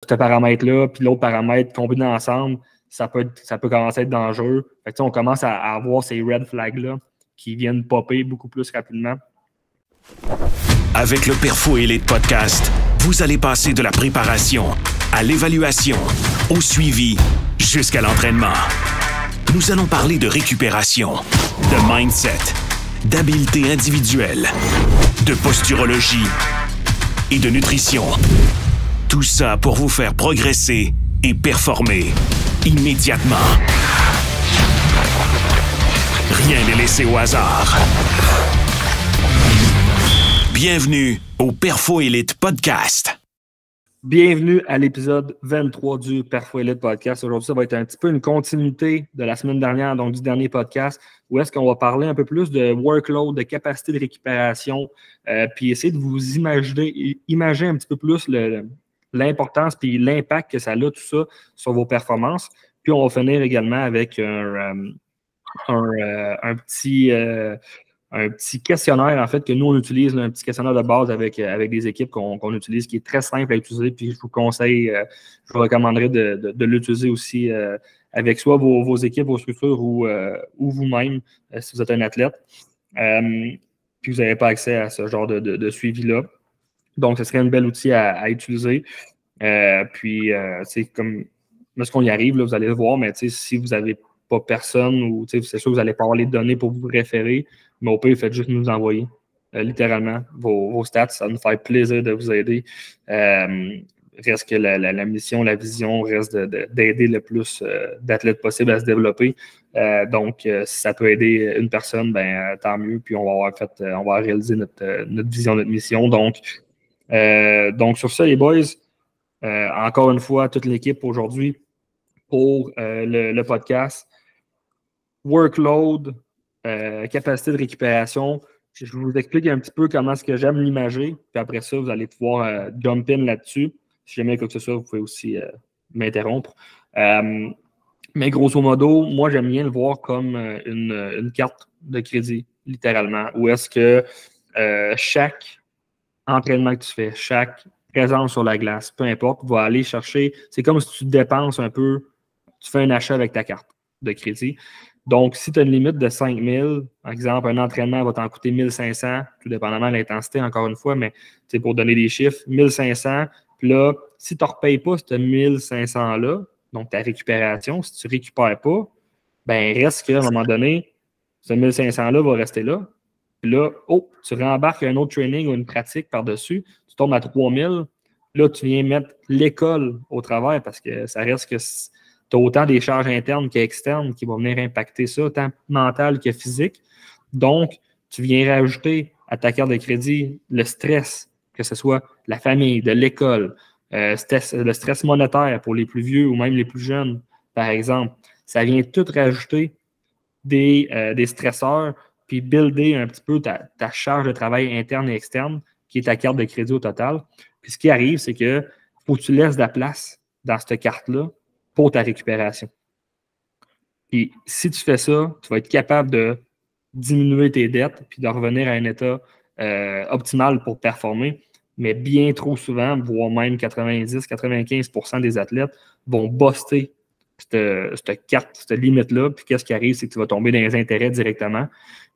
ce paramètre-là, puis l'autre paramètre combiné ensemble, ça peut commencer à être dangereux. Fait que, on commence à avoir ces red flags-là qui viennent popper beaucoup plus rapidement. Avec le Perfo Elite Podcast, vous allez passer de la préparation à l'évaluation, au suivi, jusqu'à l'entraînement. Nous allons parler de récupération, de mindset, d'habileté individuelle, de posturologie et de nutrition. Tout ça pour vous faire progresser et performer immédiatement. Rien n'est laissé au hasard. Bienvenue au Perfo Elite Podcast. Bienvenue à l'épisode 23 du Perfo Elite Podcast. Aujourd'hui, ça va être un petit peu une continuité de la semaine dernière, donc du dernier podcast, où est-ce qu'on va parler un peu plus de workload, de capacité de récupération, puis essayer de vous imaginer un petit peu plus l'importance puis l'impact que ça a tout ça sur vos performances. Puis on va finir également avec un petit questionnaire, en fait, que nous, on utilise, un petit questionnaire de base avec des équipes qu'on utilise, qui est très simple à utiliser, puis je vous conseille, je vous recommanderais de l'utiliser aussi avec soit vos équipes, vos structures ou vous-même, si vous êtes un athlète. Puis vous n'avez pas accès à ce genre de suivi-là. Donc, ce serait un bel outil à utiliser. C'est comme, lorsqu'on y arrive, là, vous allez le voir, mais si vous n'avez pas personne, ou c'est sûr que vous n'allez pas avoir les données pour vous référer, mais au pire, faites juste nous envoyer littéralement vos stats. Ça va nous faire plaisir de vous aider. Reste que la mission, la vision reste d'aider le plus d'athlètes possible à se développer. Donc, si ça peut aider une personne, ben tant mieux. Puis on va réaliser notre vision, notre mission. Donc, sur ça, les boys, encore une fois, toute l'équipe aujourd'hui pour le podcast. Workload, capacité de récupération. Je vous explique un petit peu comment est-ce que j'aime l'imager. Puis après ça, vous allez pouvoir jump in là-dessus. Si jamais quoi que ce soit, vous pouvez aussi m'interrompre. Mais grosso modo, moi, j'aime bien le voir comme une carte de crédit, littéralement. Où est-ce que chaque entraînement que tu fais, chaque présence sur la glace, peu importe, va aller chercher. C'est comme si tu dépenses un peu, tu fais un achat avec ta carte de crédit. Donc, si tu as une limite de 5 000, par exemple, un entraînement va t'en coûter 1 500, tout dépendamment de l'intensité, encore une fois, mais pour donner des chiffres, 1 500. Puis là, si tu ne repayes pas ce 1 500-là, donc ta récupération, si tu ne récupères pas, ben reste qu'à un moment donné, ce 1 500-là va rester là. Puis là, tu rembarques un autre training ou une pratique par-dessus, tu tombes à 3 000. Là, tu viens mettre l'école au travers parce que ça reste que tu as autant des charges internes qu'externes qui vont venir impacter ça, autant mental que physique. Donc, tu viens rajouter à ta carte de crédit le stress, que ce soit la famille, de l'école, le stress monétaire pour les plus vieux ou même les plus jeunes, par exemple. Ça vient tout rajouter des stresseurs puis builder un petit peu ta charge de travail interne et externe, qui est ta carte de crédit au total. Puis ce qui arrive, c'est que faut que tu laisses de la place dans cette carte-là pour ta récupération. Puis si tu fais ça, tu vas être capable de diminuer tes dettes puis de revenir à un état optimal pour performer. Mais bien trop souvent, voire même 90-95% des athlètes vont buster cette carte, cette limite-là. Puis qu'est-ce qui arrive, c'est que tu vas tomber dans les intérêts directement.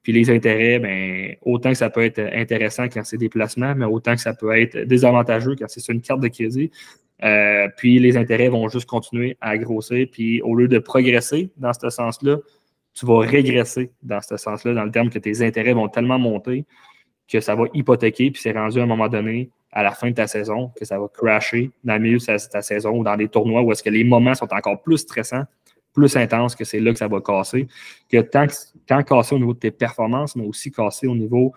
Puis les intérêts, ben, autant que ça peut être intéressant quand c'est des placements, mais autant que ça peut être désavantageux quand c'est sur une carte de crédit. Puis les intérêts vont juste continuer à grossir. Puis au lieu de progresser dans ce sens-là, tu vas régresser dans ce sens-là, dans le terme que tes intérêts vont tellement monter que ça va hypothéquer. Puis c'est rendu à un moment donné, à la fin de ta saison, que ça va crasher dans le milieu de ta saison ou dans des tournois où est-ce que les moments sont encore plus stressants, plus intenses, que c'est là que ça va casser. Que tant casser au niveau de tes performances, mais aussi casser au niveau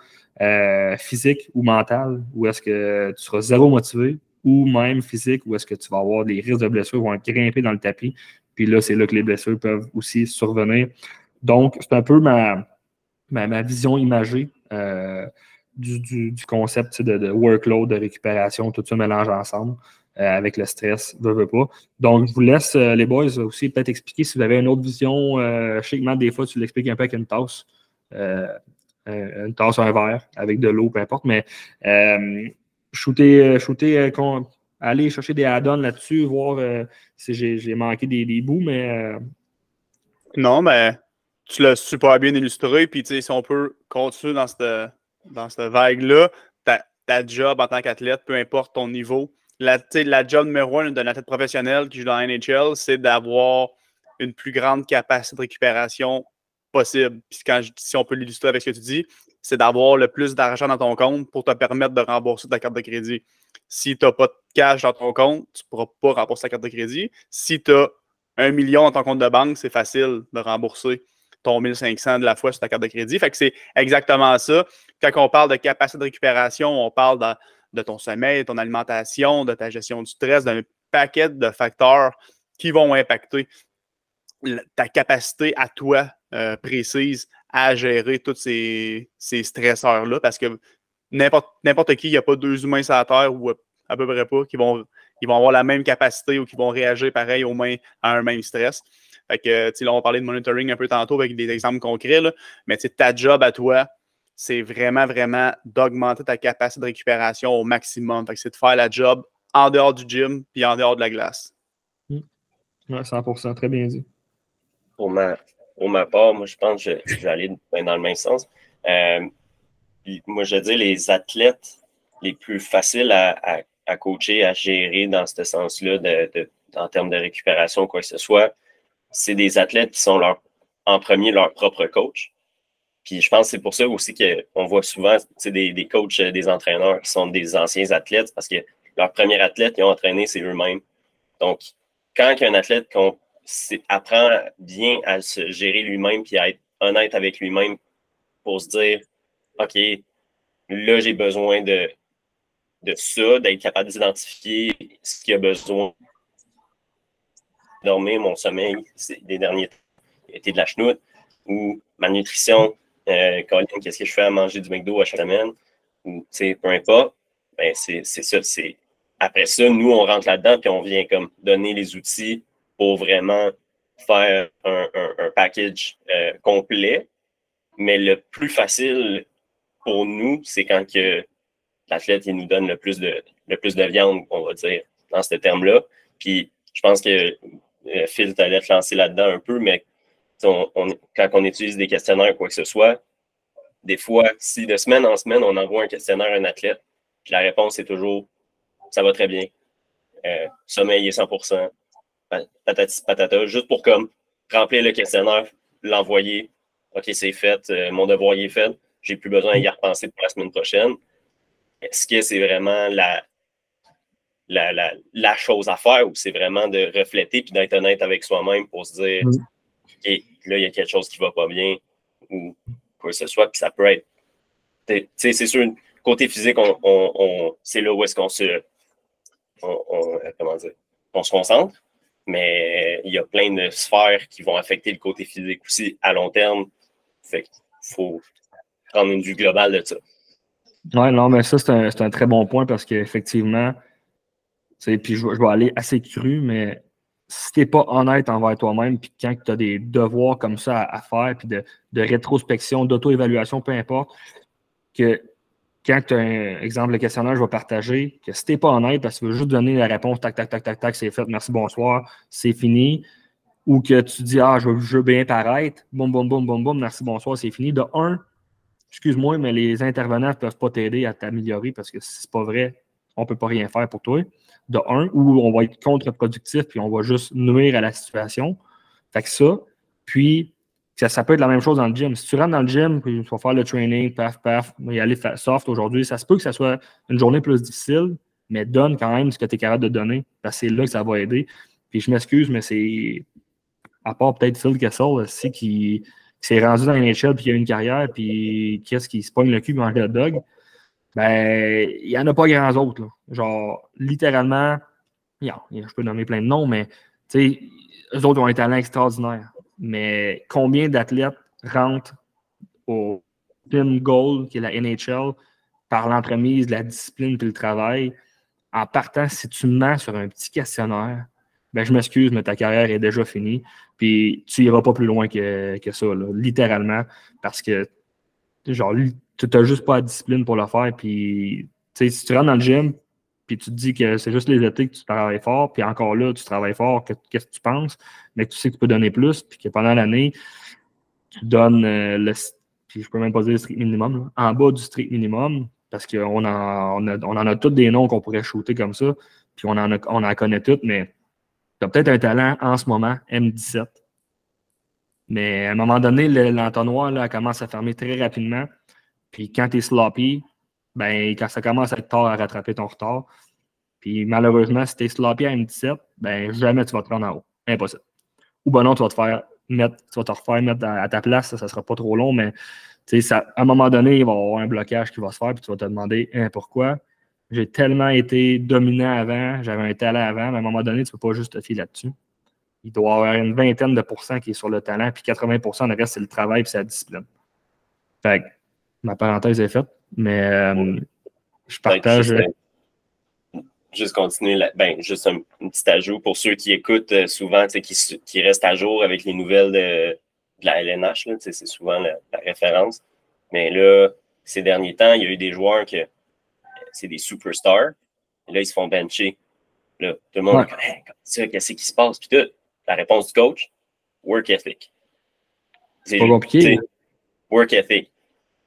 physique ou mental, où est-ce que tu seras zéro motivé, ou même physique, où est-ce que tu vas avoir des risques de blessures, vont grimper dans le tapis. Puis là, c'est là que les blessures peuvent aussi survenir. Donc, c'est un peu ma vision imagée du concept de workload, de récupération, tout ça mélange ensemble avec le stress, veut pas. Donc, je vous laisse, les boys, aussi peut-être expliquer si vous avez une autre vision. Je sais que des fois, tu l'expliques un peu avec une tasse, un verre avec de l'eau, peu importe, mais shooter aller chercher des add-ons là-dessus, voir si j'ai manqué des bouts, mais. Non, mais tu l'as super bien illustré. Puis, si on peut continuer dans cette vague-là, ta job en tant qu'athlète, peu importe ton niveau, la job numéro 1 d'un athlète professionnel qui joue dans la NHL, c'est d'avoir une plus grande capacité de récupération possible. Puis si on peut l'illustrer avec ce que tu dis, c'est d'avoir le plus d'argent dans ton compte pour te permettre de rembourser ta carte de crédit. Si tu n'as pas de cash dans ton compte, tu ne pourras pas rembourser ta carte de crédit. Si tu as 1 million dans ton compte de banque, c'est facile de rembourser ton 1500 de la fois sur ta carte de crédit. Fait que c'est exactement ça. Quand on parle de capacité de récupération, on parle de ton sommeil, de ton alimentation, de ta gestion du stress, d'un paquet de facteurs qui vont impacter ta capacité à toi précise à gérer tous ces stresseurs-là. Parce que n'importe qui, il n'y a pas deux humains sur la Terre ou à peu près pas qui vont avoir la même capacité ou qui vont réagir pareil à un même stress. Fait que, là, on parlait de monitoring un peu tantôt avec des exemples concrets, là, mais ta job à toi, c'est vraiment, vraiment d'augmenter ta capacité de récupération au maximum. Fait que c'est de faire la job en dehors du gym puis en dehors de la glace. Oui, 100%, très bien dit. Pour ma part, moi, je pense que je vais aller dans le même sens. Moi, je dis les athlètes les plus faciles à coacher, à gérer dans ce sens-là, en termes de récupération, quoi que ce soit, c'est des athlètes qui sont en premier leur propre coach. Puis je pense que c'est pour ça aussi qu'on voit souvent des coachs, des entraîneurs qui sont des anciens athlètes parce que leur premier athlète qu'ils ont entraîné, c'est eux-mêmes. Donc, quand un athlète apprend bien à se gérer lui-même puis à être honnête avec lui-même pour se dire « OK, là, j'ai besoin de ça, d'être capable d'identifier ce qu'il a besoin. Dormir, mon sommeil, des derniers temps, été de la chenoute, ou ma nutrition, qu'est-ce que je fais à manger du McDo à chaque semaine, ou peu importe, ben c'est ça. Après ça, nous, on rentre là-dedans puis on vient comme donner les outils pour vraiment faire un package complet. Mais le plus facile pour nous, c'est quand que l'athlète il nous donne le plus de viande, on va dire, dans ce terme-là. Puis je pense que Phil t'allait te lancer là-dedans un peu, mais quand on utilise des questionnaires ou quoi que ce soit, des fois, si de semaine en semaine, on envoie un questionnaire à un athlète, puis la réponse est toujours « ça va très bien, sommeil est 100%, patati patata », juste pour comme remplir le questionnaire, l'envoyer, « OK, c'est fait, mon devoir y est fait, j'ai plus besoin d'y repenser pour la semaine prochaine ». Est-ce que c'est vraiment la chose à faire ou c'est vraiment de refléter puis d'être honnête avec soi-même pour se dire OK, là, il y a quelque chose qui va pas bien ou quoi que ce soit, puis ça peut être. C'est sûr, côté physique, c'est là où est-ce qu'on se concentre, mais il y a plein de sphères qui vont affecter le côté physique aussi à long terme. Fait qu'il faut prendre une vue globale de ça. Oui, non, mais ça, c'est un très bon point parce qu'effectivement, puis je vais aller assez cru, mais si tu n'es pas honnête envers toi-même, puis quand tu as des devoirs comme ça à faire, puis de rétrospection, d'auto-évaluation, peu importe, que quand tu as un exemple, le questionnaire, je vais partager, que si tu n'es pas honnête, parce que tu veux juste donner la réponse, tac, tac, tac, tac, tac, c'est fait, merci, bonsoir, c'est fini, ou que tu dis, je veux bien paraître, boum, boum, boum, boum, boum, merci, bonsoir, c'est fini. De un, excuse-moi, mais les intervenants ne peuvent pas t'aider à t'améliorer parce que si c'est pas vrai, on ne peut pas rien faire pour toi. De un, ou on va être contre-productif puis on va juste nuire à la situation. Fait que ça, puis ça peut être la même chose dans le gym. Si tu rentres dans le gym, puis tu vas faire le training, paf, paf, y aller soft aujourd'hui, ça se peut que ça soit une journée plus difficile, mais donne quand même ce que tu es capable de donner parce que c'est là que ça va aider. Puis je m'excuse, mais c'est, à part peut-être Phil Kessel aussi qui s'est rendu dans la NHL puis qui a une carrière, puis qu'est-ce qui se pogne le cul et mange le hot dog, ben, il n'y en a pas grand autres. Là. Genre, littéralement, je peux nommer plein de noms, mais tu sais, eux autres ont un talent extraordinaire. Mais combien d'athlètes rentrent au team goal, qui est la NHL, par l'entremise de la discipline et le travail, en partant, si tu mens sur un petit questionnaire, ben je m'excuse, mais ta carrière est déjà finie. Puis tu n'iras pas plus loin que ça, là, littéralement, parce que genre, tu n'as juste pas la discipline pour le faire. Puis si tu rentres dans le gym, puis tu te dis que c'est juste les étés que tu travailles fort, puis encore là, tu travailles fort, qu'est-ce que tu penses, mais que tu sais que tu peux donner plus, puis que pendant l'année, tu donnes puis je peux même pas dire le strict minimum, là, en bas du strict minimum, parce qu'on en a tous des noms qu'on pourrait shooter comme ça, puis on en connaît tous, mais tu as peut-être un talent en ce moment, M17. Mais à un moment donné, l'entonnoir là, elle commence à fermer très rapidement. Puis quand tu es sloppy, ben, quand ça commence à être tard à rattraper ton retard, puis malheureusement, si tu es sloppy à M17, ben, jamais tu vas te rendre en haut. Impossible. Ou ben non, tu vas te refaire mettre à ta place, ça ne sera pas trop long, mais à un moment donné, il va y avoir un blocage qui va se faire, puis tu vas te demander pourquoi. J'ai tellement été dominant avant, j'avais un talent avant, mais à un moment donné, tu ne peux pas juste te fier là-dessus. Il doit y avoir une vingtaine de pourcents qui est sur le talent, puis 80% le reste, c'est le travail et c'est la discipline. Fait que ma parenthèse est faite, mais je partage. Juste continuer, juste un petit ajout pour ceux qui écoutent souvent, qui restent à jour avec les nouvelles de la LNH, là, c'est souvent la référence. Mais là, ces derniers temps, il y a eu des joueurs que c'est des superstars. Et là, ils se font bencher. Là, tout le monde est comme, qu'est-ce qui se passe? Puis tout, la réponse du coach, work ethic. C'est pas compliqué. Work ethic.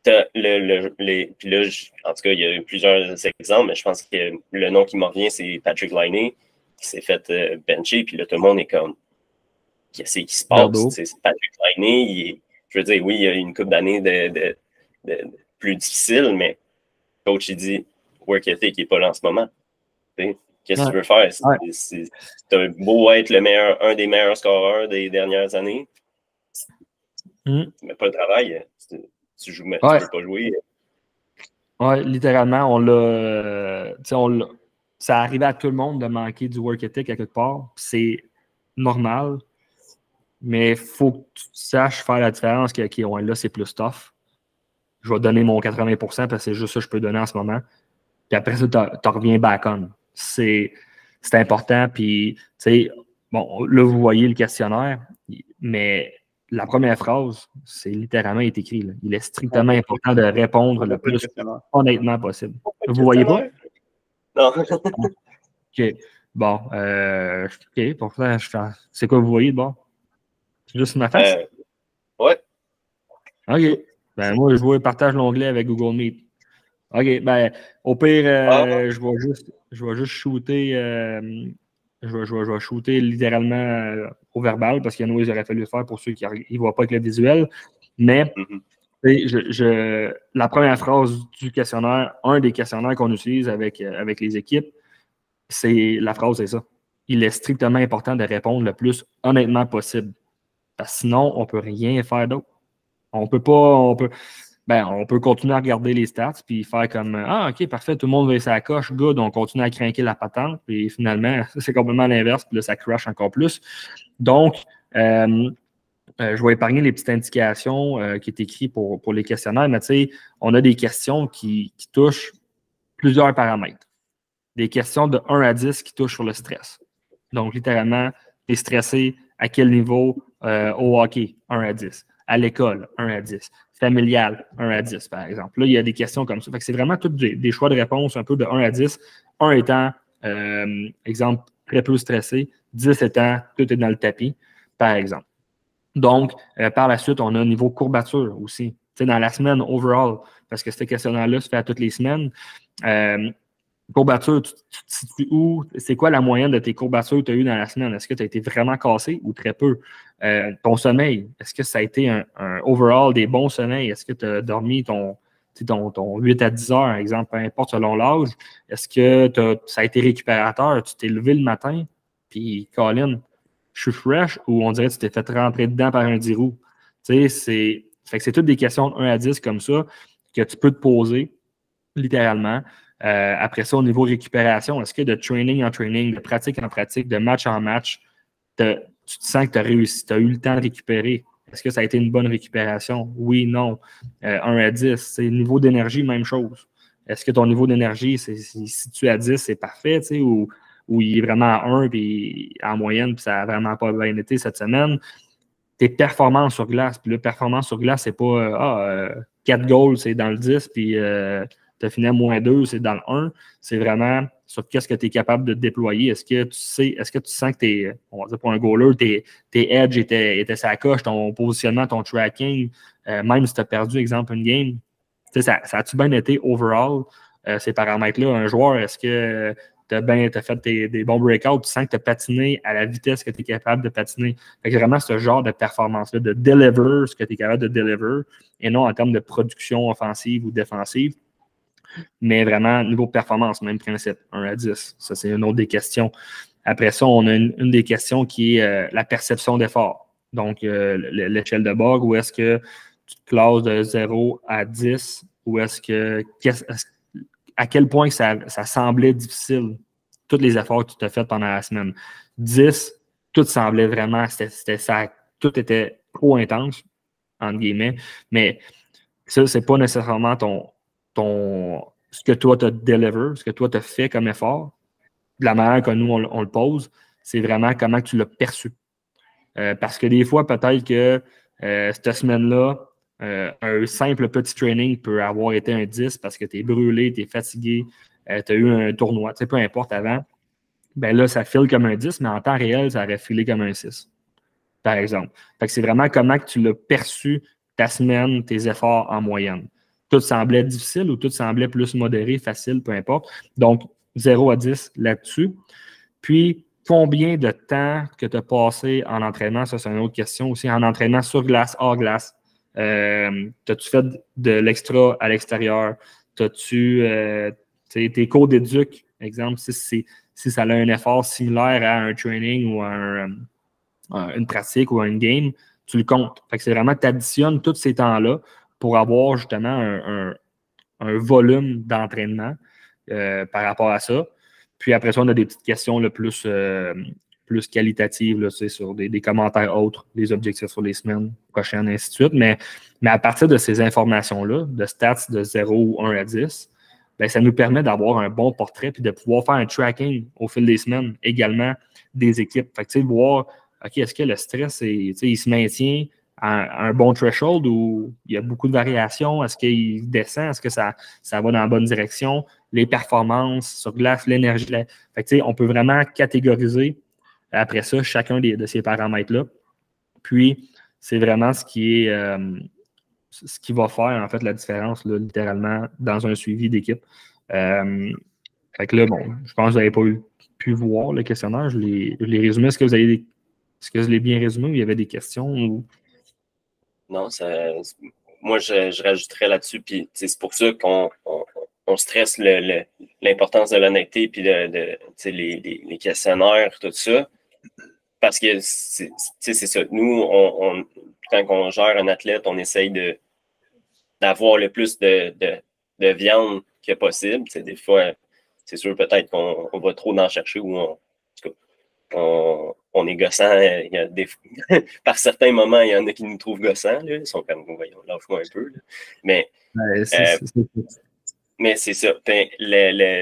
Puis là, en tout cas, il y a eu plusieurs exemples, mais je pense que le nom qui m'en revient, c'est Patrick Laine, qui s'est fait bencher. Puis là, tout le monde est comme, qu'est-ce qui se passe? C'est Patrick Laine, je veux dire, oui, il y a eu une couple d'années de plus difficile, mais le coach, il dit, work ethic, il n'est pas là en ce moment. Qu'est-ce que tu veux faire? C'est beau être un des meilleurs scoreurs des dernières années. Mais pas le travail. Tu joues, mais tu ne peux pas jouer. Oui, littéralement, ça arrivait à tout le monde de manquer du work ethic à quelque part. C'est normal. Mais il faut que tu saches faire la différence là, c'est plus tough. Je vais donner mon 80% parce que c'est juste ça que je peux donner en ce moment. Puis après ça, tu reviens back on. C'est important. Puis, tu sais, bon, là, vous voyez le questionnaire, mais la première phrase, c'est littéralement est écrit. Là. Il est strictement important de répondre le plus honnêtement possible. Vous voyez pas? Non. OK. Bon. OK. Pourtant, c'est quoi vous voyez de bord? C'est juste ma face? Ouais. OK. Ben, moi, je vois partage l'onglet avec Google Meet. OK. Ben, au pire, je vais juste shooter. Je vais shooter littéralement au verbal parce qu'il y en a où il aurait fallu le faire pour ceux qui ne voient pas avec le visuel. Mais la première phrase du questionnaire, un des questionnaires qu'on utilise avec les équipes, la phrase, c'est ça. Il est strictement important de répondre le plus honnêtement possible. Parce que sinon, on ne peut rien faire d'autre. On peut continuer à regarder les stats puis faire comme OK, parfait, tout le monde va sa coche, good, on continue à craquer la patente, puis finalement, c'est complètement l'inverse, puis là, ça crash encore plus. Donc, je vais épargner les petites indications qui est écrites pour les questionnaires, mais tu sais, on a des questions qui touchent plusieurs paramètres. Des questions de 1 à 10 qui touchent sur le stress. Donc, littéralement, tu es stressé à quel niveau au hockey, 1 à 10. À l'école, 1 à 10. Familial, 1 à 10, par exemple. Là, il y a des questions comme ça. Fait que c'est vraiment tous des choix de réponse un peu de 1 à 10. 1 étant, exemple, très peu stressé. 10 étant, tout est dans le tapis, par exemple. Donc, par la suite, on a un niveau courbature aussi. Tu sais, dans la semaine overall, parce que ce questionnaire-là se fait à toutes les semaines. Courbature, tu te situes où? C'est quoi la moyenne de tes courbatures que tu as eues dans la semaine? Est-ce que tu as été vraiment cassé ou très peu? Ton sommeil, est-ce que ça a été un overall des bons sommeils? Est-ce que tu as dormi ton 8 à 10 heures, par exemple, peu importe selon l'âge? Est-ce que ça a été récupérateur? Tu t'es levé le matin, puis Colin, je suis fresh, ou on dirait que tu t'es fait rentrer dedans par un 10 roues? Tu sais, c'est toutes des questions de 1 à 10 comme ça que tu peux te poser, littéralement. Après ça, au niveau récupération, est-ce que de training en training, de pratique en pratique, de match en match, tu te sens que tu as réussi, tu as eu le temps de récupérer? Est-ce que ça a été une bonne récupération? Oui, non. 1 à 10, c'est niveau d'énergie, même chose. Est-ce que ton niveau d'énergie, si tu es à 10, c'est parfait, tu sais, ou il est vraiment à 1, puis en moyenne, puis ça n'a vraiment pas bien été cette semaine? Tes performances sur glace, puis là, performance sur glace, c'est pas 4 goals, c'est dans le 10, puis tu as fini à -2, c'est dans le 1. C'est vraiment sur qu'est-ce que tu es capable de déployer. Est-ce que tu sens que on va dire pour un goaler, tes edges étaient sa coche, ton positionnement, ton tracking, même si tu as perdu, exemple, une game, ça a-tu bien été overall, ces paramètres-là? Un joueur, est-ce que tu as fait des bons breakouts, tu sens que tu as patiné à la vitesse que tu es capable de patiner? Fait que vraiment, ce genre de performance-là, de deliver ce que tu es capable de deliver, et non en termes de production offensive ou défensive, mais vraiment, niveau performance, même principe, 1 à 10. Ça, c'est une autre des questions. Après ça, on a une des questions qui est la perception d'effort. Donc, l'échelle de bord, où est-ce que tu te classes de 0 à 10, ou à quel point ça semblait difficile, tous les efforts que tu as fait pendant la semaine. 10, tout semblait vraiment, tout était trop intense, entre guillemets, mais ça, c'est pas nécessairement ce que toi, tu as deliver, ce que toi, tu as fait comme effort, de la manière que nous, on le pose, c'est vraiment comment tu l'as perçu. Parce que des fois, peut-être que cette semaine-là, un simple petit training peut avoir été un 10 parce que tu es brûlé, tu es fatigué, tu as eu un tournoi, peu importe avant. Ben là, ça file comme un 10, mais en temps réel, ça aurait filé comme un 6, par exemple. Fait que c'est vraiment comment que tu l'as perçu ta semaine, tes efforts en moyenne. Tout semblait difficile ou tout semblait plus modéré, facile, peu importe. Donc, 0 à 10 là-dessus. Puis, combien de temps que tu as passé en entraînement? Ça, c'est une autre question aussi. En entraînement sur glace, hors glace. T'as-tu fait de l'extra à l'extérieur? T'as-tu tes cours d'éduc, exemple, si ça a un effort similaire à un training ou à une pratique ou à une game, tu le comptes. Fait que c'est vraiment, tu additionnes tous ces temps-là pour avoir justement un volume d'entraînement par rapport à ça. Puis après ça, on a des petites questions là, plus qualitatives là, sur des commentaires autres, des objectifs sur les semaines prochaines, ainsi de suite. Mais à partir de ces informations-là, de stats de 0 ou 1 à 10, bien, ça nous permet d'avoir un bon portrait puis de pouvoir faire un tracking au fil des semaines également des équipes. Fait que, voir, OK, est-ce que le stress, il se maintient à un bon threshold ou il y a beaucoup de variations? Est-ce qu'il descend? Est-ce que ça va dans la bonne direction? Les performances sur glace, l'énergie. Fait que, on peut vraiment catégoriser après ça chacun de ces paramètres-là. Puis, c'est vraiment ce qui va faire en fait la différence, là, littéralement, dans un suivi d'équipe. Fait que là, bon, je pense que vous n'avez pas pu voir le questionnaire. Je l'ai résumé. Est-ce que je l'ai bien résumé ou il y avait des questions? Ou... Non, moi, je rajouterais là-dessus. Puis c'est pour ça qu'on stresse l'importance de l'honnêteté puis les questionnaires, tout ça. Parce que c'est ça. Nous, quand on gère un athlète, on essaye d'avoir le plus de viande que possible. Des fois, c'est sûr peut-être qu'on va trop en chercher ou on est gossant. Il y a par certains moments, il y en a qui nous trouvent gossants. Là. Ils sont comme, voyons, lâche-moi un peu. Là. Mais mais c'est ça.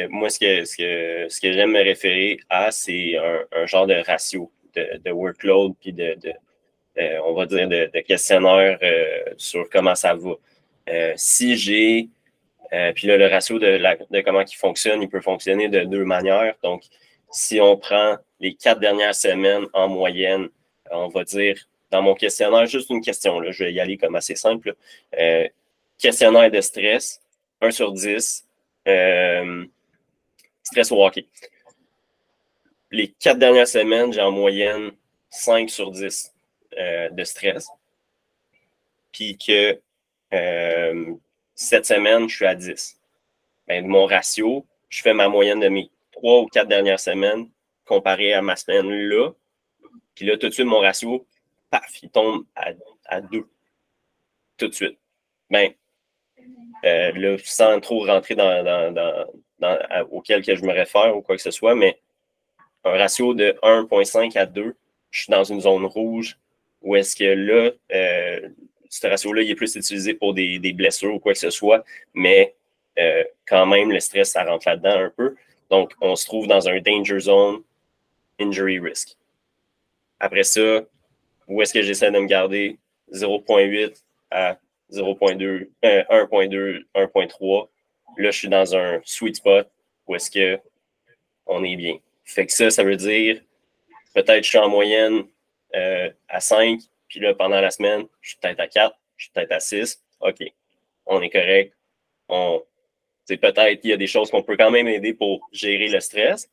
Moi, ce que j'aime me référer à, c'est un genre de ratio de workload puis on va dire de questionnaire sur comment ça va. Si j'ai puis là, le ratio de comment il fonctionne, il peut fonctionner de 2 manières. Donc, si on prend les 4 dernières semaines en moyenne, on va dire, dans mon questionnaire, juste une question, là, je vais y aller comme assez simple. Questionnaire de stress, 1 sur 10, stress au hockey. Les 4 dernières semaines, j'ai en moyenne 5 sur 10 de stress. Puis que cette semaine, je suis à 10. Ben, mon ratio, je fais ma moyenne de mes 3 ou 4 dernières semaines comparé à ma semaine là. Puis là, tout de suite, mon ratio, paf, il tombe à 2. Tout de suite. Ben, là, sans trop rentrer auquel que je me réfère ou quoi que ce soit, mais un ratio de 1,5 à 2, je suis dans une zone rouge où est-ce que là, ce ratio-là, il est plus utilisé pour des blessures ou quoi que ce soit, mais quand même, le stress, ça rentre là-dedans un peu. Donc, on se trouve dans un danger zone, injury risk. Après ça, où est-ce que j'essaie de me garder? 0,8 à 0,2, 1,2, 1,3. Là, je suis dans un sweet spot où est-ce que on est bien. Fait que ça veut dire peut-être je suis en moyenne à 5, puis là, pendant la semaine, je suis peut-être à 4, je suis peut-être à 6. OK, on est correct. Peut-être qu'il y a des choses qu'on peut quand même aider pour gérer le stress,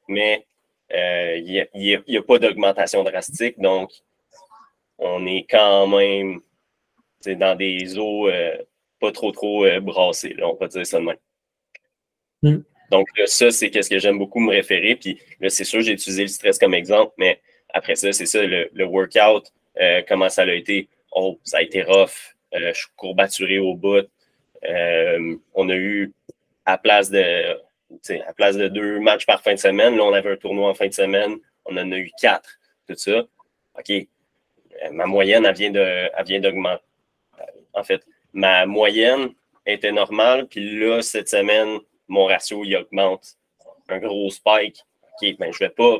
mais il n'y a pas d'augmentation drastique, donc on est quand même dans des eaux pas trop brassées, là, on va dire ça de même. Mm. Donc là, ça, c'est ce que j'aime beaucoup me référer. Puis là, c'est sûr, j'ai utilisé le stress comme exemple, mais après ça, c'est ça, le workout, comment ça a été. Oh, ça a été rough. Je suis courbaturé au bout. On a eu, à place de 2 matchs par fin de semaine, là, on avait un tournoi en fin de semaine. On en a eu 4, tout ça. OK. Ma moyenne, elle vient d'augmenter. En fait, ma moyenne était normale, puis là, cette semaine, mon ratio, il augmente. Un gros spike. OK, ben, je ne vais pas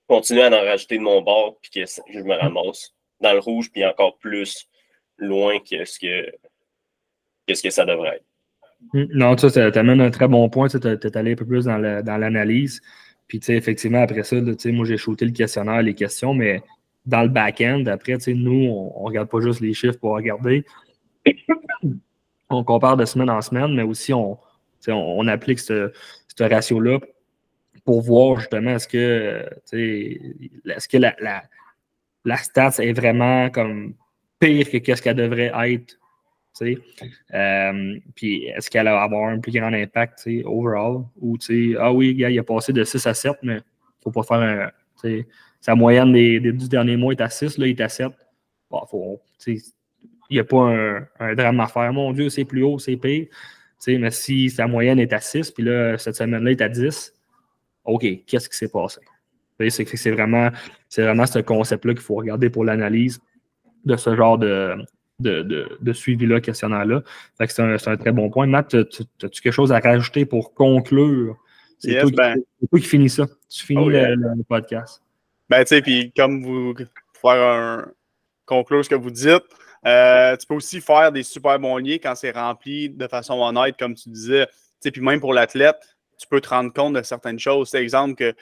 continuer à en rajouter de mon bord, puis que je me ramasse dans le rouge, puis encore plus loin que ce que ça devrait être. Non, tu amènes un très bon point. Tu es allé un peu plus dans l'analyse. Puis, effectivement, après ça, moi, j'ai shooté le questionnaire, les questions, mais dans le back-end, après, nous, on ne regarde pas juste les chiffres pour regarder. On compare de semaine en semaine, mais aussi, on applique ce ratio-là pour voir justement est-ce que la stats est vraiment comme pire que ce qu'elle devrait être. Puis est-ce qu'elle va avoir un plus grand impact overall? Ou ah oui, il a passé de 6 à 7, mais il ne faut pas faire sa moyenne des 10 derniers mois est à 6, là, il est à 7. Bon, il n'y a pas un drame à faire. Mon Dieu, c'est plus haut, c'est pire. Mais si sa moyenne est à 6, puis là, cette semaine-là est à 10, OK, qu'est-ce qui s'est passé? C'est vraiment ce concept-là qu'il faut regarder pour l'analyse de ce genre de suivi-là, questionnaire-là. C'est un très bon point. Matt, as-tu quelque chose à rajouter pour conclure? C'est toi qui finis ça. Tu finis le podcast. Ben, tu sais, puis comme pour faire conclure ce que vous dites, tu peux aussi faire des super bons liens quand c'est rempli de façon honnête, comme tu disais. Tu sais, puis même pour l'athlète, tu peux te rendre compte de certaines choses. C'est exemple que,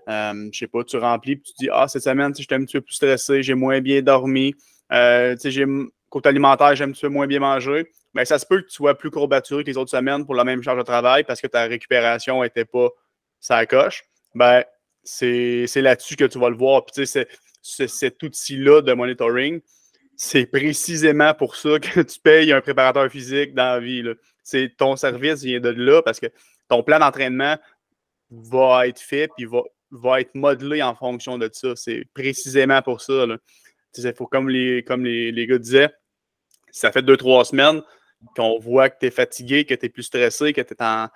je sais pas, tu remplis, puis tu dis, cette semaine, je suis un petit peu plus stressé, j'ai moins bien dormi. Côté alimentaire, j'aime un petit peu moins bien manger. Mais ça se peut que tu sois plus courbaturé que les autres semaines pour la même charge de travail parce que ta récupération n'était pas ça coche. Ben, c'est là-dessus que tu vas le voir. Puis, tu sais, cet outil-là de monitoring, c'est précisément pour ça que tu payes un préparateur physique dans la vie. Ton service vient de là parce que ton plan d'entraînement va être fait puis va être modelé en fonction de ça. C'est précisément pour ça. Il faut, comme les gars disaient, si ça fait 2-3 semaines qu'on voit que tu es fatigué, que tu es plus stressé, que tu es en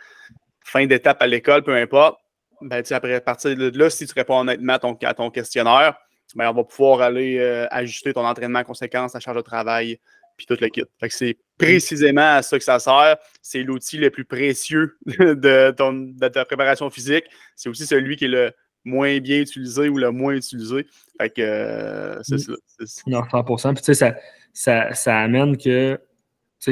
fin d'étape à l'école, peu importe, ben, après, à partir de là, si tu réponds honnêtement à ton questionnaire, ben, on va pouvoir aller ajuster ton entraînement en conséquence, ta charge de travail, puis tout le kit. Fait que c'est précisément à ça que ça sert. C'est l'outil le plus précieux de ta préparation physique. C'est aussi celui qui est le moins bien utilisé ou le moins utilisé. Fait que c'est ça. Non, 100%. Puis tu sais, ça amène que, tu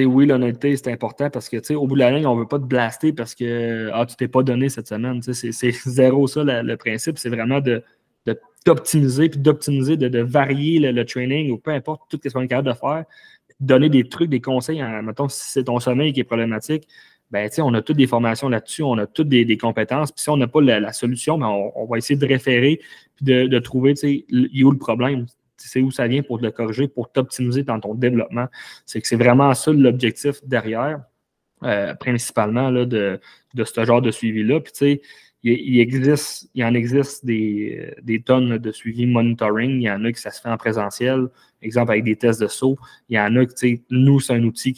sais, oui, l'honnêteté, c'est important parce que, tu sais, au bout de la ligne, on ne veut pas te blaster parce que, tu t'es pas donné cette semaine. Tu sais, c'est zéro ça, le principe. C'est vraiment de t'optimiser, puis de varier le training ou peu importe tout ce qu'on est capable de faire. Donner des trucs, des conseils. Mettons, si c'est ton sommeil qui est problématique, ben, on a toutes des formations là-dessus, on a toutes des compétences. Puis si on n'a pas la solution, ben, on va essayer de référer puis de trouver où le problème. C'est où ça vient pour te le corriger, pour t'optimiser dans ton développement. C'est que c'est vraiment ça l'objectif derrière, principalement là, de ce genre de suivi-là. Puis tu sais, il en existe des tonnes de suivi monitoring. Il y en a qui ça se fait en présentiel, exemple avec des tests de saut. Il y en a qui, nous, c'est un outil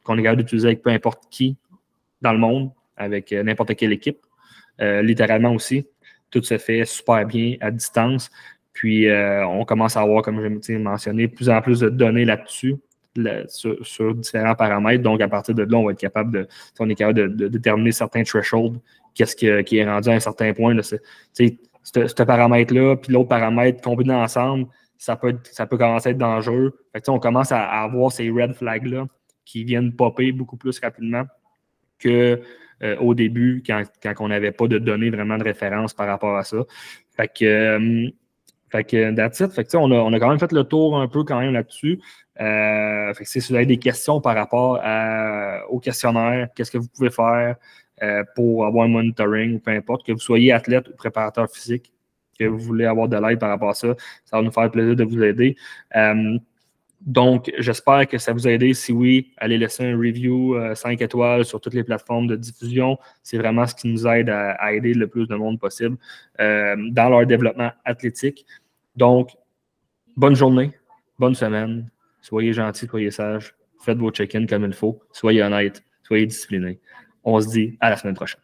qu'on est capable d'utiliser avec peu importe qui dans le monde, avec n'importe quelle équipe, littéralement aussi. Tout se fait super bien à distance. Puis, on commence à avoir, comme je l'ai mentionné, de plus en plus de données là-dessus, sur différents paramètres. Donc, à partir de là, on va être capable de déterminer certains thresholds, qu'est-ce qui est rendu à un certain point. Là, ce paramètre-là, puis l'autre paramètre combiné ensemble, ça peut commencer à être dangereux. Fait que, on commence à avoir ces red flags-là qui viennent popper beaucoup plus rapidement que au début, quand on n'avait pas de données vraiment de référence par rapport à ça. Fait que that's it. Fait que, on a quand même fait le tour un peu quand même là-dessus. Fait que, si vous avez des questions par rapport au questionnaire, qu'est-ce que vous pouvez faire pour avoir un monitoring, ou peu importe, que vous soyez athlète ou préparateur physique, que vous voulez avoir de l'aide par rapport à ça, ça va nous faire plaisir de vous aider. Donc, j'espère que ça vous a aidé. Si oui, allez laisser un review 5 étoiles sur toutes les plateformes de diffusion. C'est vraiment ce qui nous aide à aider le plus de monde possible dans leur développement athlétique. Donc, bonne journée, bonne semaine. Soyez gentils, soyez sages. Faites vos check-ins comme il faut. Soyez honnêtes, soyez disciplinés. On se dit à la semaine prochaine.